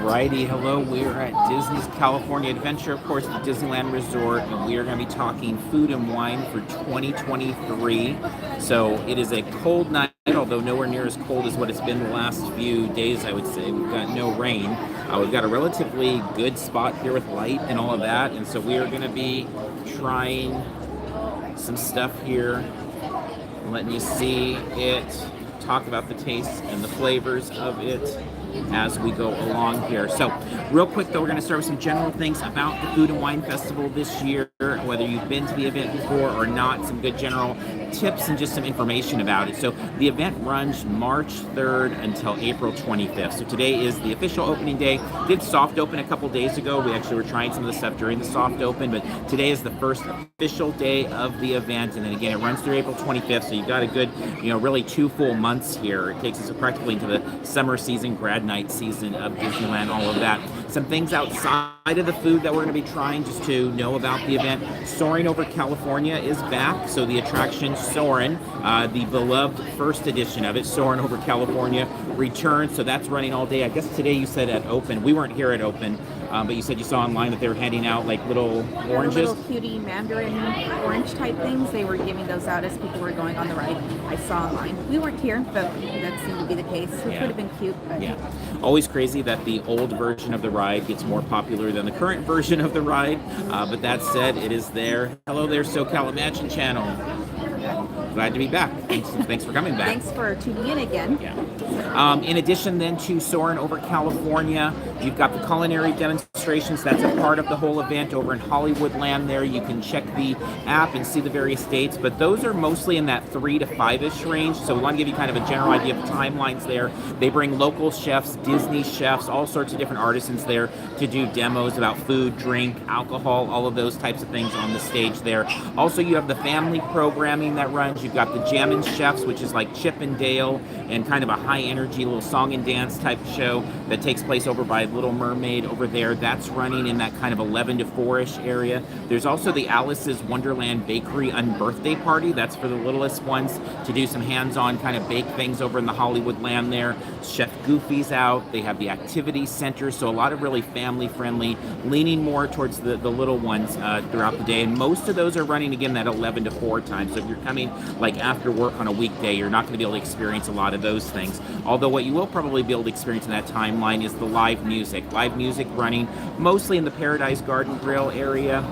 Alrighty, hello. We are at Disney's California Adventure, of course, the Disneyland Resort, and we are going to be talking food and wine for 2023. So it is a cold night, although nowhere near as cold as what it's been the last few days, I would say. We've got no rain. We've got a relatively good spot here with light and all of that, and so we are going to be trying some stuff here, letting you see it, talk about the tastes and the flavors of it as we go along here. So real quick though, we're going to start with some general things about the Food and Wine Festival this year, whether you've been to the event before or not, some good general tips and just some information about it. So the event runs March 3rd until April 25th. So today is the official opening day. Did soft open a couple days ago. We actually were trying some of the stuff during the soft open, but today is the first official day of the event. And then again, it runs through April 25th. So you've got a good, really 2 full months here. It takes us practically into the summer season, grad night season of Disneyland, all of that. Some things outside of the food that we're going to be trying just to know about the event. Soaring Over California is back. So the attraction Soarin', the beloved first edition of it, Soarin' Over California, returns. So that's running all day. I guess today you said at Open. We weren't here at Open, but you said you saw online that they were handing out like little oranges. Little cutie mandarin orange type things. They were giving those out as people were going on the ride. I saw online. We weren't here, but that seemed to be the case. It would have been cute. But. Yeah. Always crazy that the old version of the ride gets more popular than the current version of the ride. But that said, it is there. Hello there, SoCal Imagine Channel. Glad to be back. Thanks for coming back. Thanks for tuning in again. Yeah. In addition then to Soarin' Over California, you've got the culinary demonstrations. That's a part of the whole event over in Hollywoodland there. You can check the app and see the various dates, but those are mostly in that 3 to 5-ish range. So we want to give you kind of a general idea of the timelines there. They bring local chefs, Disney chefs, all sorts of different artisans there to do demos about food, drink, alcohol, all of those types of things on the stage there. Also, you have the family programming that runs. You've got the Jammin' Chefs, which is like Chip and Dale and kind of a high energy little song and dance type show that takes place over by Little Mermaid over there. That's running in that kind of 11 to 4-ish area. There's also the Alice's Wonderland Bakery Unbirthday Party. That's for the littlest ones to do some hands-on kind of bake things over in the Hollywoodland there. Chef Goofy's out. They have the activity center, so a lot of really family friendly, leaning more towards the little ones throughout the day. And most of those are running again that 11 to 4 time. So if you're coming like after work on a weekday, you're not going to be able to experience a lot of those things. Although what you will probably be able to experience in that timeline is the live music. Live music running mostly in the Paradise Garden Grill area,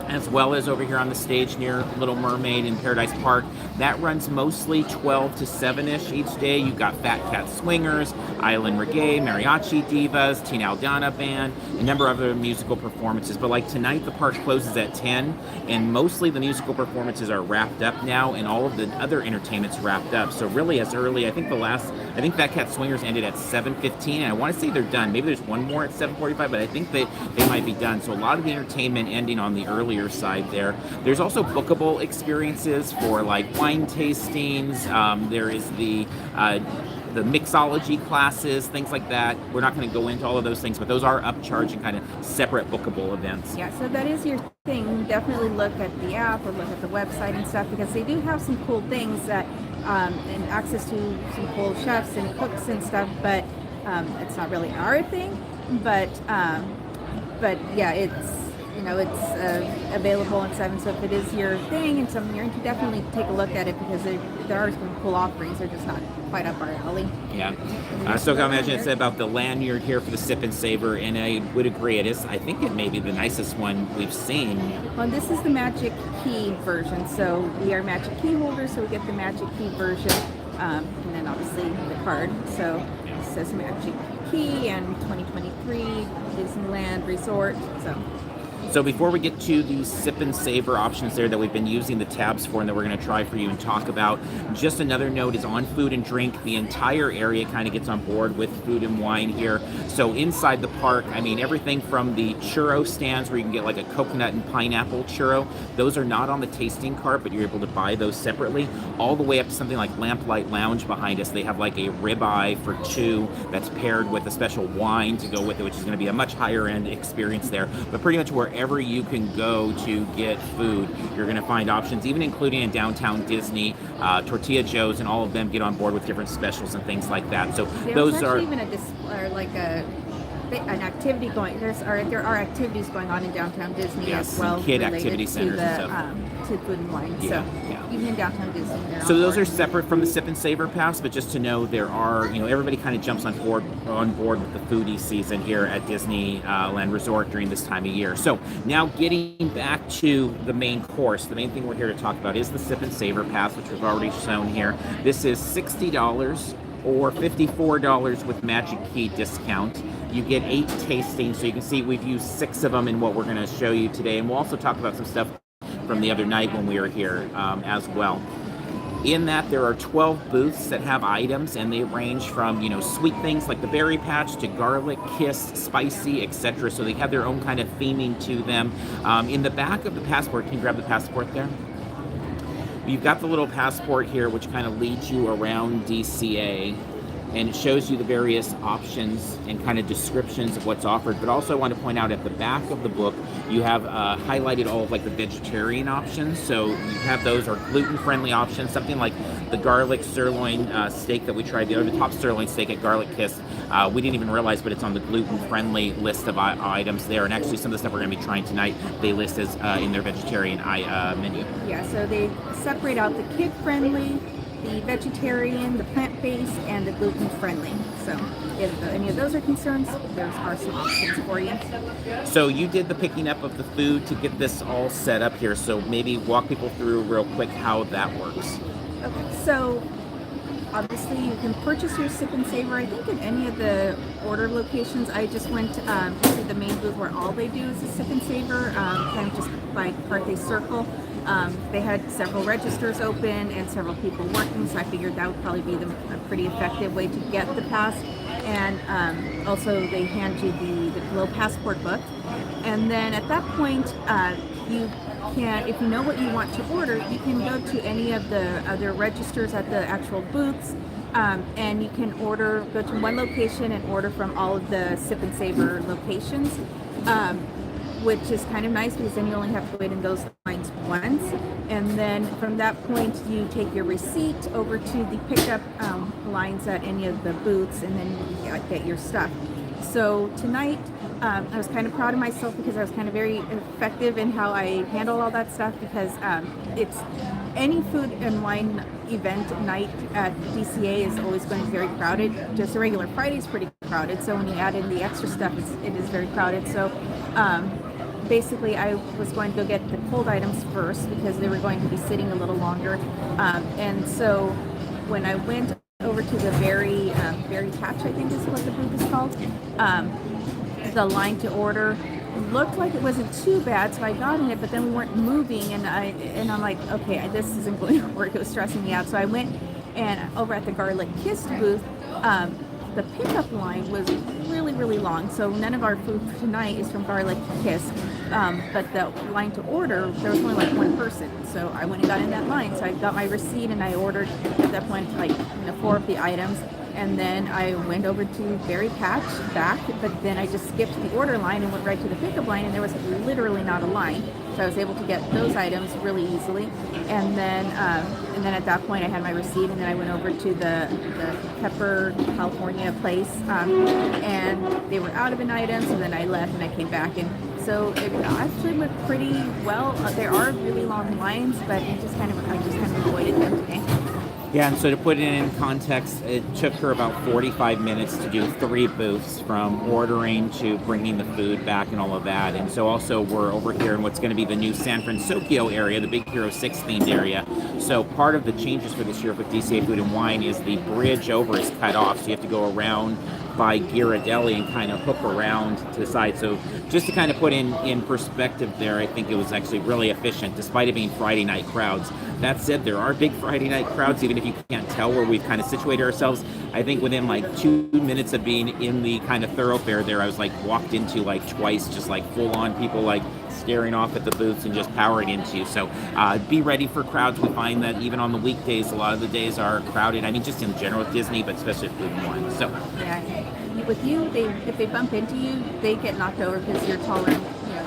as well as over here on the stage near Little Mermaid in Paradise Park. That runs mostly 12 to 7-ish each day. You've got Fat Cat Swingers, Island Reggae, Mariachi Divas, Tina Aldana Band, a number of other musical performances. But like tonight, the park closes at 10, and mostly the musical performances are wrapped up now, and all of the other entertainment's wrapped up. So really as early, I think Fat Cat Swingers ended at 7:15, and I want to say they're done. Maybe there's one more at 7:45, but I think they might be done. So a lot of the entertainment ending on the earlier side there. There's also bookable experiences for like wine tastings. There is the mixology classes, things like that. We're not going to go into all of those things, but those are upcharging kind of separate bookable events. Yeah, so that is your thing. Definitely look at the app or look at the website and stuff, because they do have some cool things that and access to some cool chefs and cooks and stuff, but it's not really our thing. But yeah, it's available and stuff. And so if it is your thing and something you're into, definitely take a look at it, because there are some cool offerings. They're just not quite up our alley. Yeah. So I imagine it said about the lanyard here for the Sip and Savor, and I would agree. It is. I think it may be the nicest one we've seen. Well, this is the Magic Key version. So we are Magic Key holders, so we get the Magic Key version, and then obviously the card. So it says Magic Key and 2023 Disneyland Resort. So before we get to the Sip and Savor options there that we've been using the tabs for and that we're going to try for you and talk about, just another note is on food and drink. The entire area kind of gets on board with food and wine here. So inside the park, I mean, everything from the churro stands where you can get like a coconut and pineapple churro, those are not on the tasting cart, but you're able to buy those separately, all the way up to something like Lamplight Lounge behind us. They have like a ribeye for $2 that's paired with a special wine to go with it, which is going to be a much higher end experience there. But pretty much wherever you can go to get food, you're going to find options, even including in downtown Disney. Tortilla Joe's and all of them get on board with different specials and things like that. So There's those actually are even a display, like a an activity going. There are activities going on in downtown Disney Yes, as well, kid related activity to centers the and stuff. to Food and Wine. Yeah, So yeah. even in downtown Disney, they're So on those board. are separate from the Sip and Savor Pass, but just to know there are, everybody kind of jumps on board with the foodie season here at Disneyland Resort during this time of year. So now getting back to the main course, the main thing we're here to talk about is the Sip and Savor Pass, which we've already shown here. This is $60 or $54 with Magic Key discount. You get 8 tastings, so you can see we've used 6 of them in what we're going to show you today, and we'll also talk about some stuff from the other night when we were here as well. In that, there are 12 booths that have items, and they range from, sweet things like the berry patch to garlic, kiss, spicy, etc. So they have their own kind of theming to them. In the back of the passport, can you grab the passport there? You've got the little passport here, which kind of leads you around DCA, and it shows you the various options and kind of descriptions of what's offered. But also I want to point out at the back of the book, you have highlighted all of like the vegetarian options. So you have those, or gluten-friendly options, something like the garlic sirloin steak that we tried, the top sirloin steak at Garlic Kiss. We didn't even realize, but it's on the gluten-friendly list of items there. And actually some of the stuff we're going to be trying tonight, they list as in their vegetarian menu. Yeah, so they separate out the kid-friendly, the vegetarian, the plant-based, and the gluten-friendly. So if any of those are concerns, there's are some options for you. So you did the picking up of the food to get this all set up here. So maybe walk people through real quick how that works. Okay, so obviously you can purchase your Sip and Savor, I think, at any of the order locations. I just went to the main booth where all they do is a Sip and Savor, kind of just by Carthay Circle. They had several registers open and several people working, so I figured that would probably be a pretty effective way to get the pass. And also they hand you the Glow Passport book. And then at that point, you can, if you know what you want to order, you can go to any of the other registers at the actual booths, and you can go to one location and order from all of the Sip and Savor locations, which is kind of nice because then you only have to wait in those lines once. And then from that point, you take your receipt over to the pickup lines at any of the booths, and then you get your stuff. So tonight, I was kind of proud of myself because I was kind of very effective in how I handle all that stuff, because it's any food and wine event night at DCA is always going to be very crowded. Just a regular Friday is pretty crowded. So when you add in the extra stuff, it is very crowded. So basically I was going to go get the cold items first because they were going to be sitting a little longer. And so when I went over to the berry patch, I think is what the booth is called, the line to order looked like it wasn't too bad, so I got in it, but then we weren't moving, and I'm like, okay, this isn't going to work. It was stressing me out. So I went, and over at the Garlic Kiss booth, the pickup line was really, really long. So none of our food for tonight is from Garlic Kiss, but the line to order, there was only like one person. So I went and got in that line. So I got my receipt and I ordered at that point 4 of the items. And then I went over to Berry Patch back, but then I just skipped the order line and went right to the pickup line, and there was literally not a line. So I was able to get those items really easily. And then at that point I had my receipt, and then I went over to the Pepper, California place, and they were out of an item, so then I left and I came back. And so it actually went pretty well. There are really long lines, but I just kind of avoided them today. Yeah, and so to put it in context, it took her about 45 minutes to do 3 booths, from ordering to bringing the food back and all of that. And so also we're over here in what's going to be the new San Francisco area, the Big Hero 6 themed area. So part of the changes for this year with DCA Food and Wine is the bridge over is cut off, so you have to go around by Ghirardelli and kind of hook around to the side. So just to kind of put in perspective there, I think it was actually really efficient despite it being Friday night crowds. That said, there are big Friday night crowds, even if you can't tell where we've kind of situated ourselves. I think within like 2 minutes of being in the kind of thoroughfare there, I was like walked into like twice, just like full on people like staring off at the booths and just powering into you. So be ready for crowds. We find that even on the weekdays, a lot of the days are crowded. I mean, just in general with Disney, but especially with Food and Wine. So yeah, with you, if they bump into you, they get knocked over because you're taller,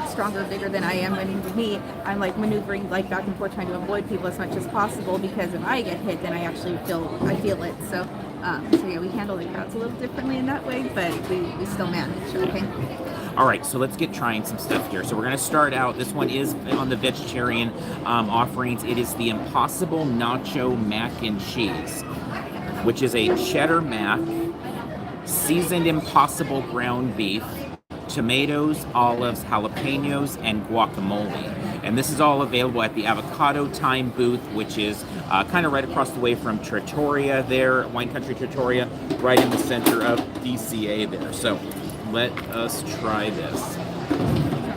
stronger, bigger than I am. I mean, with me, I'm like maneuvering like back and forth trying to avoid people as much as possible, because if I get hit, then I feel it. So So yeah, we handle the crowds a little differently in that way, but we still manage. Okay. All right, so let's get trying some stuff here. So we're going to start out. This one is on the vegetarian offerings. It is the Impossible Nacho Mac and Cheese, which is a cheddar mac, seasoned Impossible ground beef, tomatoes, olives, jalapenos, and guacamole. And this is all available at the Avocado Time booth, which is kind of right across the way from Trattoria there, Wine Country Trattoria, right in the center of DCA there. So let us try this.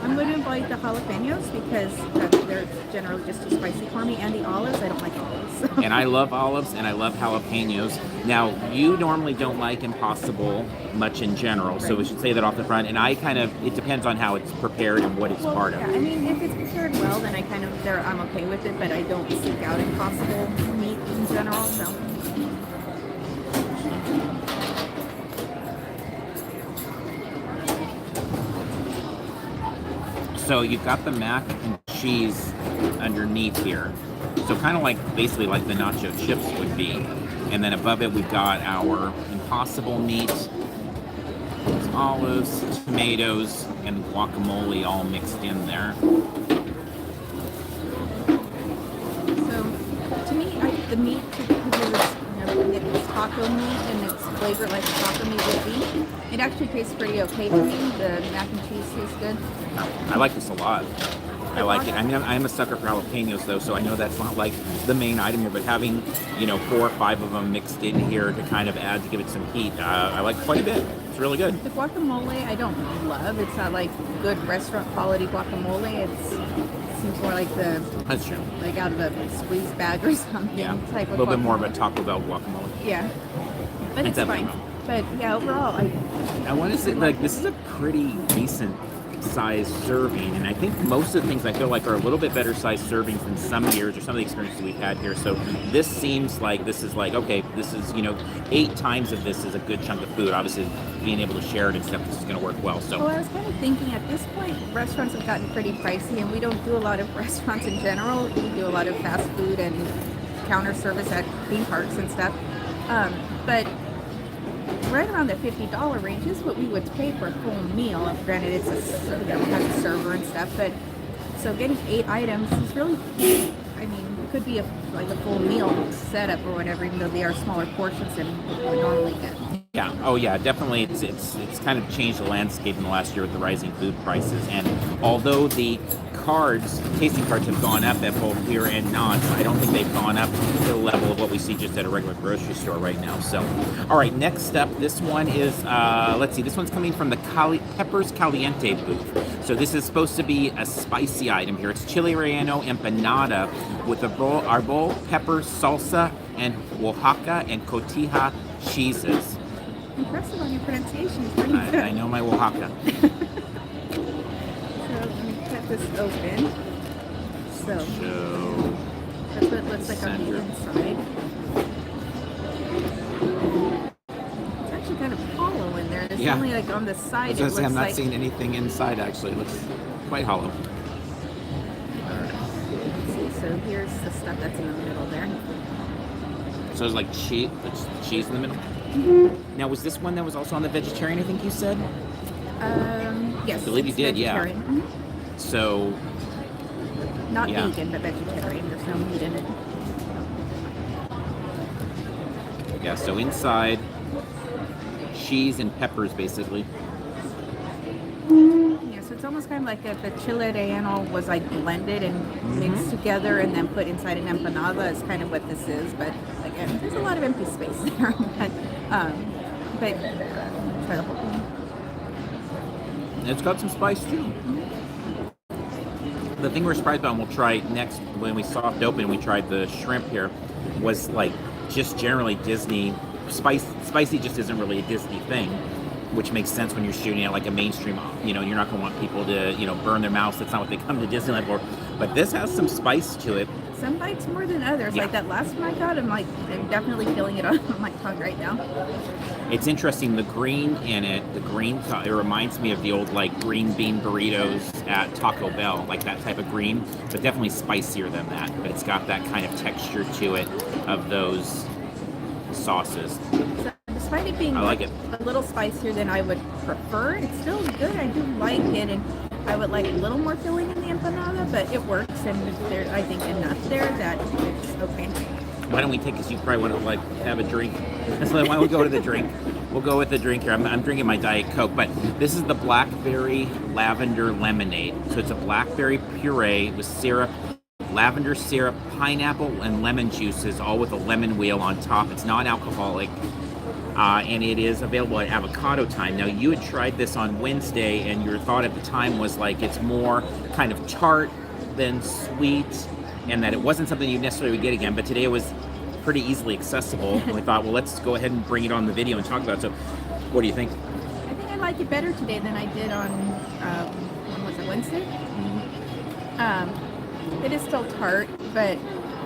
I'm going to invite the jalapenos because they're generally just too spicy for me, and the olives. I don't like olives. And I love olives and I love jalapenos. Now, you normally don't like Impossible much in general, so we should say that off the front. And I kind of, it depends on how it's prepared and what it's part of. Yeah, I mean, if it's prepared well, then I'm okay with it, but I don't seek out Impossible meat in general, so. So you've got the mac and cheese underneath here. So kind of like, basically like the nacho chips would be. And then above it, we've got our Impossible meat, olives, tomatoes, and guacamole all mixed in there. So, to me, the meat, because it's taco meat and it's flavored like taco meat would be, it actually tastes pretty okay to me. The mac and cheese tastes good. I like this a lot. I like it. I mean, I'm a sucker for jalapenos, though, so I know that's not like the main item here, but having, 4 or 5 of them mixed in here to kind of add, to give it some heat, I like quite a bit. It's really good. The guacamole, I don't love. It's not like good restaurant quality guacamole. It seems more like That's true. like out of a squeeze bag or something. Yeah, Type a of little bit more of guacamole. a Taco Bell guacamole. Yeah, but it's definitely fine. But yeah, overall, I want to say, like, this is a pretty decent size serving, and I think most of the things I feel like are a little bit better sized servings than some years or some of the experiences we've had here. So this seems like this is like, okay, this is 8 times of this is a good chunk of food. Obviously, being able to share it and stuff, this is going to work well. So I was kind of thinking at this point, restaurants have gotten pretty pricey, and we don't do a lot of restaurants in general. We do a lot of fast food and counter service at theme parks and stuff. But right around the $50 range is what we would pay for a full meal. Granted, it has a server and stuff, but so getting 8 items is really, I mean, it could be a full meal setup or whatever, even though they are smaller portions than we would normally get. yeah, oh yeah, definitely. It's kind of changed the landscape in the last year with the rising food prices. And although the tasting cards have gone up at both here and non, I don't think they've gone up to the level of what we see just at a regular grocery store right now. So, all right, next up, this one is, let's see, this one's coming from the Peppers Caliente booth. So this is supposed to be a spicy item here. It's chile relleno empanada with arbol, pepper, salsa, and Oaxaca and cotija cheeses. Impressive on your pronunciation. It's pretty good. I know my Oaxaca. Let me cut this open. So that's what it looks like on the inside. It's actually kind of hollow in there. It's only like on the side. I was going to say, I'm not like, seeing anything inside actually. It looks quite hollow. Let's see. So here's the stuff that's in the middle there. So there's like cheese in the middle? Mm-hmm. Now, was this one that was also on the vegetarian, I think you said? Yes. I believe you did, yeah. Mm-hmm. So, not yeah. vegan, but vegetarian. There's no meat in it. Yeah, so inside, cheese and peppers, basically. Yeah, so it's almost kind of like if the chile relleno was like blended and mixed together and then put inside an empanada is kind of what this is. But again, there's a lot of empty space there. But try the whole thing. It's got some spice too. The thing we're surprised about, and we'll try next when we soft open, we tried the shrimp here, was like just generally Disney. Spicy just isn't really a Disney thing, which makes sense when you're shooting at like a mainstream, you're not going to want people to, burn their mouths. That's not what they come to Disneyland for. But this has some spice to it. Some bites more than others. Yeah. Like that last one I got, I'm definitely feeling it on my tongue right now. It's interesting, the green in it, it reminds me of the old like green bean burritos at Taco Bell, like that type of green, but definitely spicier than that. But it's got that kind of texture to it of those sauces. So despite it being I like it. a little spicier than I would prefer, it's still good. I do like it, and I would like a little more filling in the empanada, but it works, and there's, I think, enough there that it's okay. Why don't we take, because you probably want to like have a drink. So why don't we go to the drink? We'll go with the drink here. I'm drinking my Diet Coke, but this is the blackberry lavender lemonade. So it's a blackberry puree with syrup, lavender syrup, pineapple, and lemon juices, all with a lemon wheel on top. It's non-alcoholic, and it is available at Avocado Time. Now, you had tried this on Wednesday, and your thought at the time was like it's more kind of tart than sweet, and that it wasn't something you necessarily would get again, but today it was pretty easily accessible. We thought, well, let's go ahead and bring it on the video and talk about it. So what do you think? I think I like it better today than I did on, when was it, Wednesday? It is still tart, but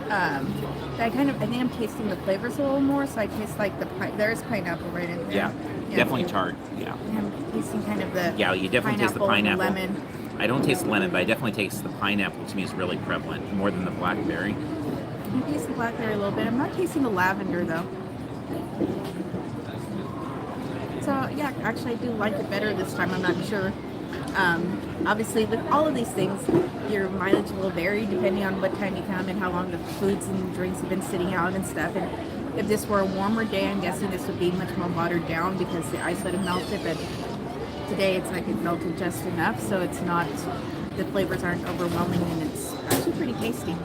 I think I'm tasting the flavors a little more, so I taste like there's pineapple right in there. Yeah, definitely tart, yeah. And I'm tasting kind of the Yeah, you definitely taste the pineapple. and lemon. I don't taste the lemon, but I definitely taste the pineapple. To me, is really prevalent, more than the blackberry. I taste the blackberry a little bit. I'm not tasting the lavender though. So yeah, actually I do like it better this time. I'm not sure. Obviously, with all of these things, your mileage will vary depending on what time you come and how long the foods and drinks have been sitting out and stuff. And if this were a warmer day, I'm guessing this would be much more watered down because the ice would have melted. But today, it's like it melted just enough, so it's not, the flavors aren't overwhelming, and it's actually pretty tasty.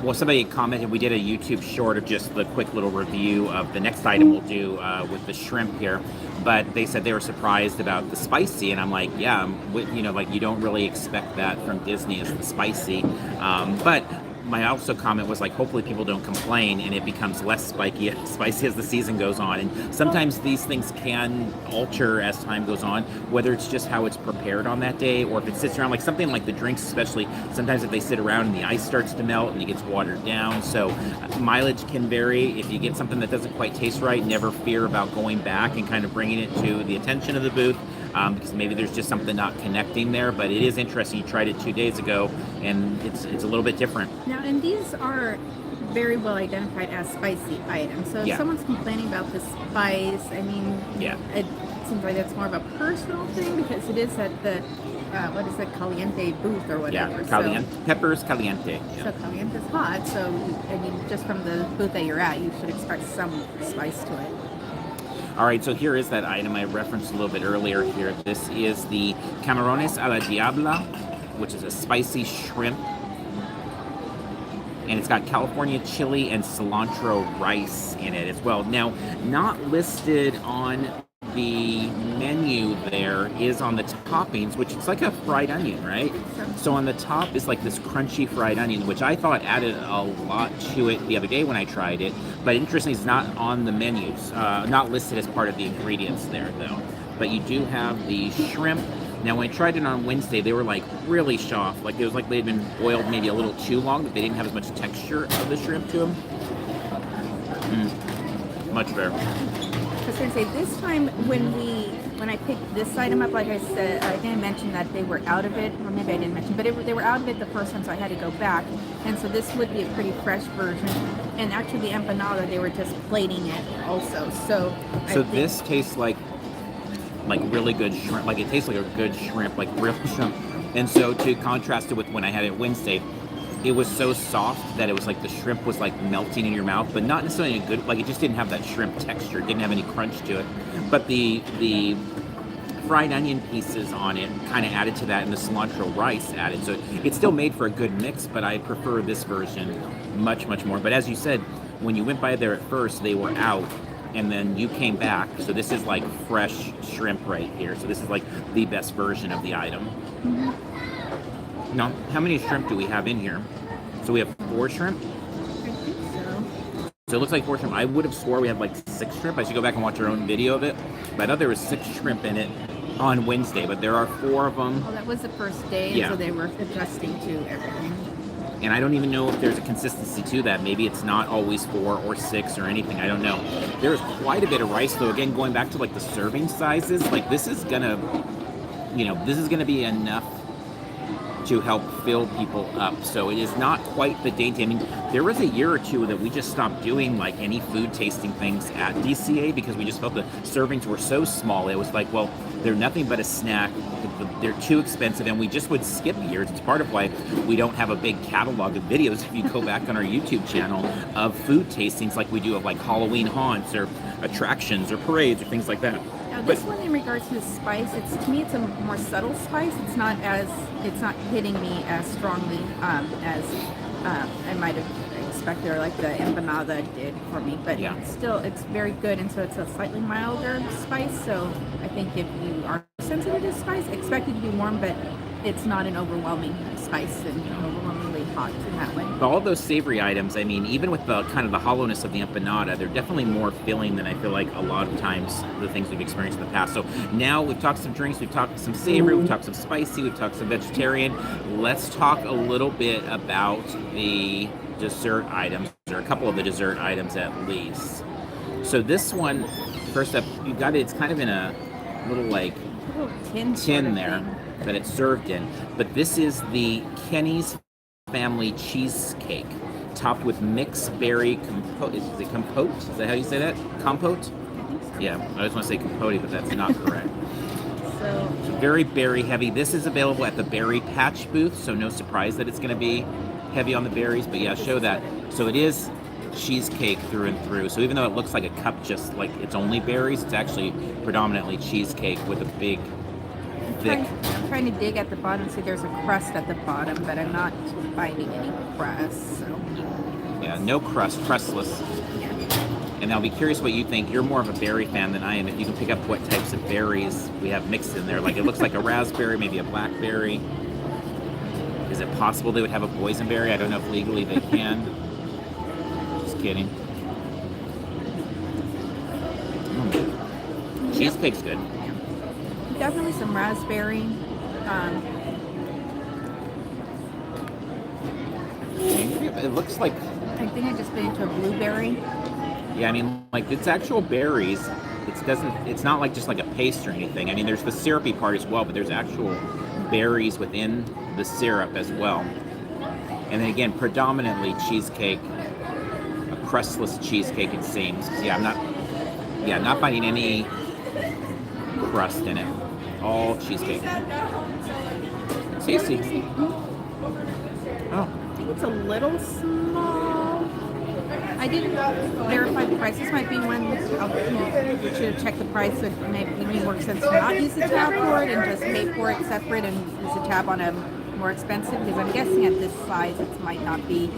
Well, somebody commented, we did a YouTube short of just the quick little review of the next item we'll do with the shrimp here, but they said they were surprised about the spicy, and I'm like, yeah, like you don't really expect that from Disney as the spicy, but my also comment was like, hopefully people don't complain and it becomes less spicy as the season goes on. And sometimes these things can alter as time goes on, whether it's just how it's prepared on that day or if it sits around, like something like the drinks especially, sometimes if they sit around and the ice starts to melt and it gets watered down. So mileage can vary. If you get something that doesn't quite taste right, never fear about going back and kind of bringing it to the attention of the booth. Because maybe there's just something not connecting there, but it is interesting. You tried it 2 days ago, and it's a little bit different. Now, and these are very well identified as spicy items. So if someone's complaining about the spice, I mean, it seems like that's more of a personal thing because it is at the what is it, Caliente booth or whatever. Yeah, Caliente. Peppers Caliente. Yeah. So Caliente's hot. So I mean, just from the booth that you're at, you should expect some spice to it. All right, so here is that item I referenced a little bit earlier here. This is the Camarones a la Diabla, which is a spicy shrimp. And it's got California chili and cilantro rice in it as well. Now, not listed on the menu there is on the toppings, which it's like a fried onion, right? So on the top is like this crunchy fried onion, which I thought added a lot to it the other day when I tried it. But interestingly, it's not on the menus, not listed as part of the ingredients there though. But you do have the shrimp. Now when I tried it on Wednesday, they were like really soft. Like it was like they'd been boiled maybe a little too long, but they didn't have as much texture of the shrimp to them. Much better. I was going to say, this time when I picked this item up, like I said, I didn't mention that they were out of it, or maybe I didn't mention, but they were out of it the first time, so I had to go back. And so this would be a pretty fresh version. And actually the empanada, they were just plating it also. So this tastes like really good shrimp. Like it tastes like a good shrimp, like real shrimp. And so to contrast it with when I had it Wednesday, it was so soft that it was like the shrimp was like melting in your mouth, but not necessarily in a good, like it just didn't have that shrimp texture. It didn't have any crunch to it. But the fried onion pieces on it kind of added to that, and the cilantro rice added. So it's still made for a good mix, but I prefer this version much, much more. But as you said, when you went by there at first, they were out, and then you came back. So this is like fresh shrimp right here. So this is like the best version of the item. Mm-hmm. Now, how many shrimp do we have in here? So we have 4 shrimp? I think so. So it looks like 4 shrimp. I would have swore we had like 6 shrimp. I should go back and watch our own video of it. But I thought there was 6 shrimp in it on Wednesday, but there are 4 of them. Well, that was the first day, Yeah. so they were adjusting to everything. And I don't even know if there's a consistency to that. Maybe it's not always 4 or 6 or anything. I don't know. There is quite a bit of rice, though. Again, going back to like the serving sizes, like this is gonna be enough to help fill people up. So it is not quite the dainty. I mean, there was a year or two that we just stopped doing like any food tasting things at DCA because we just felt the servings were so small. It was like, well, they're nothing but a snack. They're too expensive, and we just would skip years. It's part of why we don't have a big catalog of videos, if you go back on our YouTube channel, of food tastings like we do of like Halloween haunts or attractions or parades or things like that. Now this one, in regards to the spice, to me it's a more subtle spice. It's not hitting me as strongly as I might have expected, or like the empanada did for me. But Yeah. still, it's very good, and so it's a slightly milder spice. So I think if you are sensitive to spice, expect it to be warm, but it's not an overwhelming spice and overwhelmingly hot in that way. But all those savory items, I mean, even with the kind of the hollowness of the empanada, they're definitely more filling than I feel like a lot of times the things we've experienced in the past. So now we've talked some drinks, we've talked some savory, we've talked some spicy, we've talked some vegetarian. Let's talk a little bit about the dessert items, or a couple of the dessert items at least. So this one, first up, you got it, it's kind of in a little like A little tin sort of there thing. that it's served in. But this is the Kenny's Family Cheesecake, topped with mixed berry compote. Is it compote? Is that how you say that? Compote? I think so. Yeah, I just want to say compote, but that's not correct. So Very berry heavy. This is available at the Berry Patch booth, so no surprise that it's going to be heavy on the berries. But yeah, show that. So it is cheesecake through and through. So even though it looks like a cup just like it's only berries, it's actually predominantly cheesecake with a big, thick. I'm trying to dig at the bottom, see there's a crust at the bottom, but I'm not finding any crust. So Yeah, no crust, crustless. yeah. And I'll be curious what you think. You're more of a berry fan than I am. If you can pick up what types of berries we have mixed in there. Like it looks like a raspberry, maybe a blackberry. Is it possible they would have a boysenberry? I don't know if legally they can. Just kidding. Cheesecake's good. Definitely some raspberry. It looks like, I think I just bit into a blueberry. yeah, I mean, like it's actual berries. It's not like just like a paste or anything. I mean, there's the syrupy part as well, but there's actual berries within the syrup as well. And then again, predominantly cheesecake, a crustless cheesecake it seems. Yeah, I'm not finding any crust in it. All cheesecake. Tasty. Oh, I think it's a little small. I didn't verify the price. This might be one you should have checked the price. So it maybe more sense to not use the tab for it and just pay for it separate and use the tab on a more expensive, because I'm guessing at this size it might not be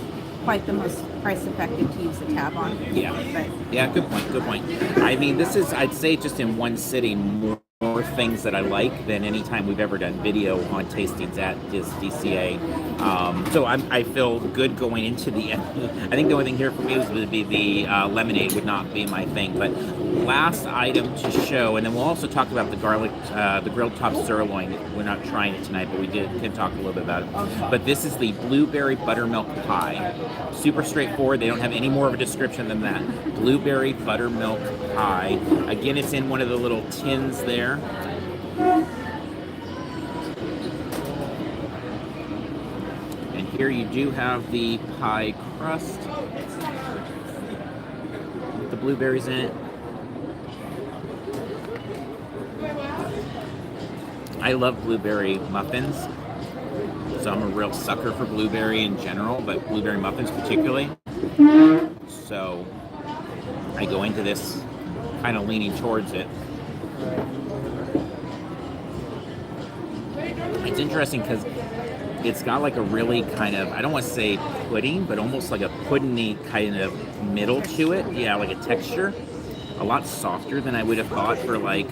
quite the most price effective to use the tab on. yeah. But Yeah, good point. I mean, this is, I'd say, just in one sitting, more things that I like than any time we've ever done video on tastings at this DCA. So I feel good going into the end. I think the only thing here for me would be the lemonade would not be my thing. But last item to show, and then we'll also talk about the the grilled top sirloin. We're not trying it tonight, but we can talk a little bit about it. But this is the blueberry buttermilk pie. Super straightforward. They don't have any more of a description than that. Blueberry buttermilk pie. Again, it's in one of the little tins there. And here you do have the pie crust with the blueberries in it. I love blueberry muffins, so I'm a real sucker for blueberry in general, but blueberry muffins particularly. So I go into this kind of leaning towards it. It's interesting because it's got like a really kind of, I don't want to say pudding, but almost like a puddingy kind of middle to it. Yeah, like a texture. A lot softer than I would have thought for like,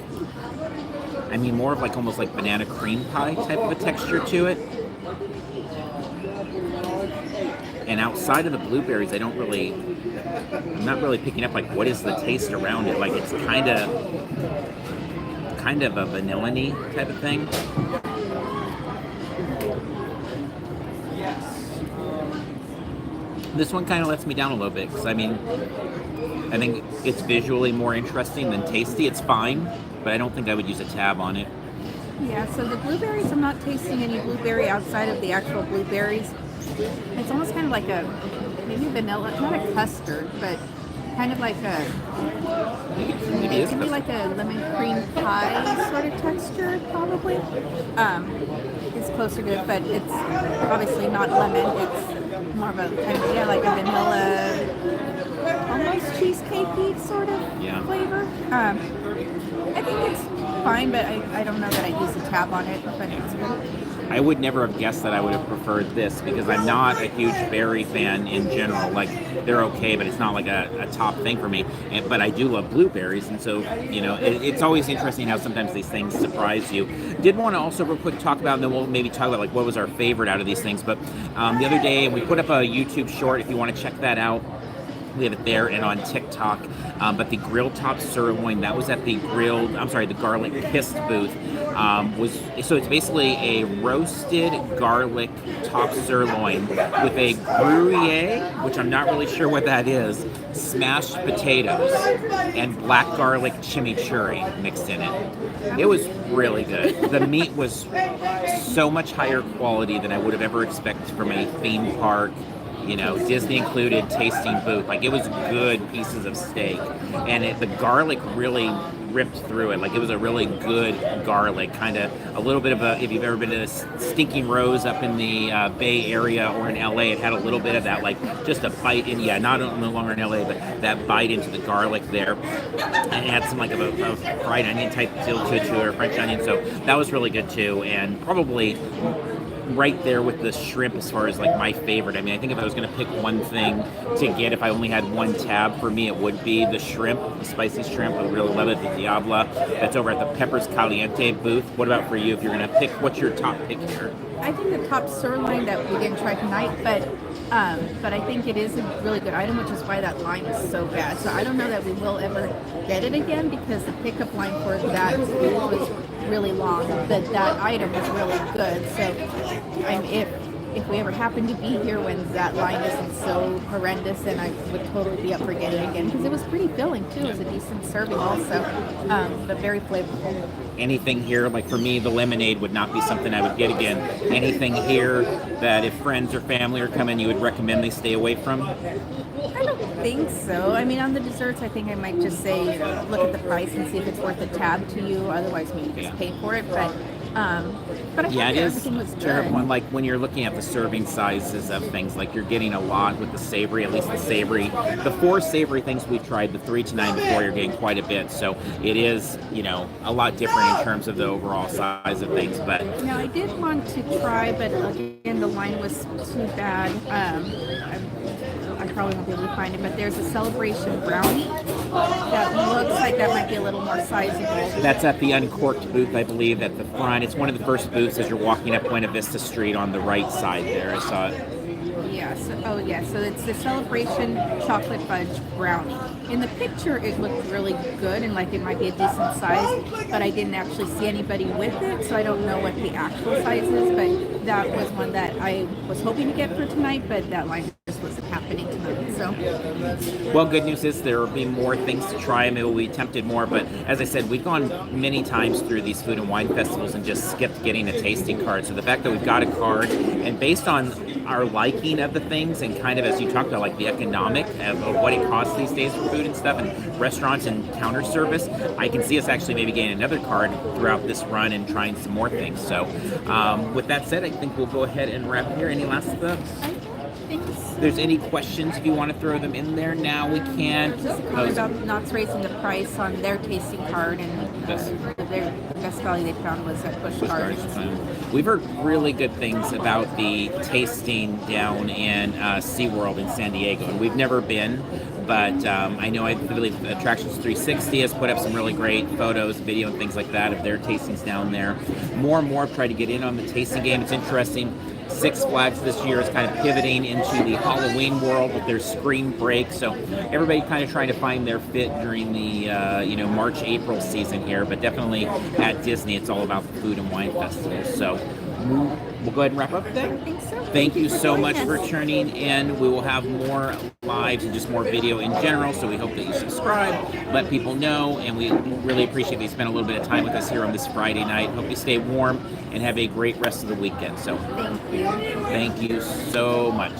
I mean, more of like almost like banana cream pie type of a texture to it. And outside of the blueberries, I'm not really picking up like what is the taste around it. Like it's kind of a vanilla-y type of thing. This one kind of lets me down a little bit because I mean, I think it's visually more interesting than tasty. It's fine, but I don't think I would use a tab on it. Yeah, so the blueberries, I'm not tasting any blueberry outside of the actual blueberries. It's almost kind of like a, maybe vanilla, not a custard, but kind of like a, Maybe it it's could be like a lemon cream pie sort of texture, probably. It's closer to it, but it's obviously not lemon. It's more of a kind of, yeah, like a vanilla, almost cheesecakey sort of Yeah. flavor. I think it's fine, but I don't know that I'd use a tab on it, but it's good. I would never have guessed that I would have preferred this because I'm not a huge berry fan in general. Like, they're okay, but it's not like a top thing for me. But I do love blueberries, and so, it's always interesting how sometimes these things surprise you. Did want to also real quick talk about, and then we'll maybe talk about like what was our favorite out of these things. But the other day we put up a YouTube short. If you want to check that out, we have it there and on TikTok. But the grilled top sirloin, that was at the garlic kissed booth. So it's basically a roasted garlic top sirloin with a Gruyere, which I'm not really sure what that is, smashed potatoes, and black garlic chimichurri mixed in it. It was really good. The meat was so much higher quality than I would have ever expected from a theme park, Disney included tasting booth. Like, it was good pieces of steak, and the garlic really ripped through it. Like, it was a really good garlic, kind of a little bit of if you've ever been to Stinking Rose up in the Bay Area or in LA, it had a little bit of that, like just a bite in, no longer in LA, but that bite into the garlic there. And it had some like a fried onion type deal to it, or French onion, so that was really good too, and probably right there with the shrimp as far as like my favorite. I mean, I think if I was going to pick one thing to get, if I only had one tab, for me it would be the shrimp, the spicy shrimp. I really love it, the Diabla. That's over at the Peppers Caliente booth. What about for you? If you're going to pick, what's your top pick here? I think the top sirloin that we didn't try tonight, but I think it is a really good item, which is why that line is so bad. So I don't know that we will ever get it again because the pickup line for that was really long, but that item was really good. So if we ever happen to be here when that line isn't so horrendous, then I would totally be up for getting it again because it was pretty filling too. It was a decent serving also, but very flavorful. Anything here, like for me, the lemonade would not be something I would get again. Anything here that if friends or family are coming, you would recommend they stay away from? I don't think so. I mean, on the desserts, I think I might just say, look at the price and see if it's worth a tab to you. Otherwise, maybe just pay for it. But I thought everything was good. Like when you're looking at the serving sizes of things, like you're getting a lot with the savory, at least the savory. The 4 savory things we tried, the 3 to 9 before, you're getting quite a bit. So it is, a lot different in terms of the overall size of things. But now I did want to try, but again, the line was too bad. I probably won't be able to find it, but there's a celebration brownie that looks like that might be a little more sizable. That's at the Uncorked booth, I believe, at the front. It's one of the first booths as you're walking up Buena Vista Street on the right side there. I saw it. Yeah, so it's the celebration chocolate fudge brownie. In the picture, it looked really good and like it might be a decent size, but I didn't actually see anybody with it, so I don't know what the actual size is, but that was one that I was hoping to get for tonight, but that line just wasn't happening tonight, so. Well, good news is there will be more things to try. Maybe we'll be tempted more, but as I said, we've gone many times through these food and wine festivals and just skipped getting a tasting card. So the fact that we've got a card, and based on our liking of the things and kind of as you talked about, like the economic of what it costs these days for food and stuff and restaurants and counter service, I can see us actually maybe getting another card throughout this run and trying some more things. So with that said, I think we'll go ahead and wrap here. Any last thoughts? If there's any questions, if you want to throw them in there now, we can. Just a comment about Knott's raising the price on their tasting card, and their best value they found was at Busch Gardens. We've heard really good things about the tasting down in SeaWorld in San Diego, and we've never been, but I believe Attractions 360 has put up some really great photos, video, and things like that of their tastings down there. More and more try to get in on the tasting game. It's interesting. Six Flags this year is kind of pivoting into the Halloween world with their Scream Break, so everybody kind of trying to find their fit during the March, April season here, but definitely at Disney it's all about the food and wine festival. So we'll go ahead and wrap up there. I think so. Thank you so joining much us. for tuning in. We will have more lives and just more video in general, so we hope that you subscribe, let people know, and we really appreciate that you spend a little bit of time with us here on this Friday night. Hope you stay warm and have a great rest of the weekend. So Thank you. thank you so much.